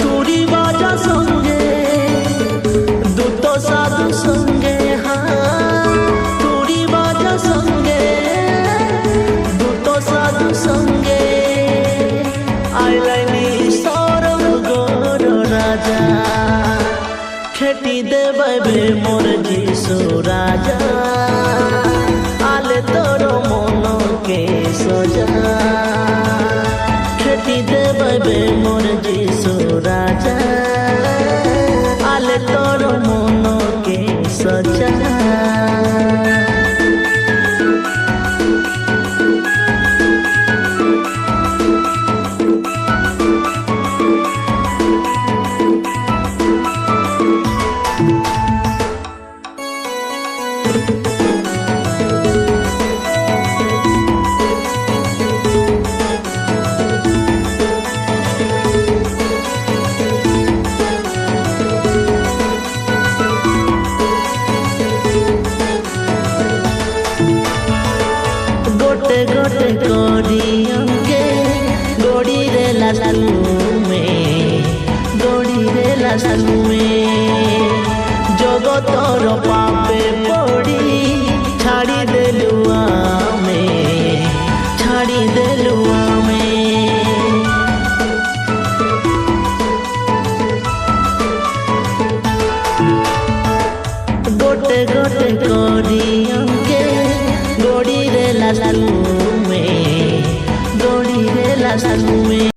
তুরি বাজা সঙ্গে দুত সাধু সঙ্গে তুরি বাজা সঙ্গে দুত সাধু সঙ্গে আইলাইনি স্বর্গর রাজা খেটি দেবে মোর যিশু রাজা আলে তোর মনকে সজা খেটি দেবে মোর যিশু রাজা আলে তোর মনকে সজা गोटे गोटे गोरी अंके गोड़ी रे लालू में गोड़ी रे लालू में जगतर पापे पड़ी छाड़ी देलु में छाड़ी देलु में गोटे गोटे गोरी अंके गोड़ी रे लालू में गोड़ी रे लालू में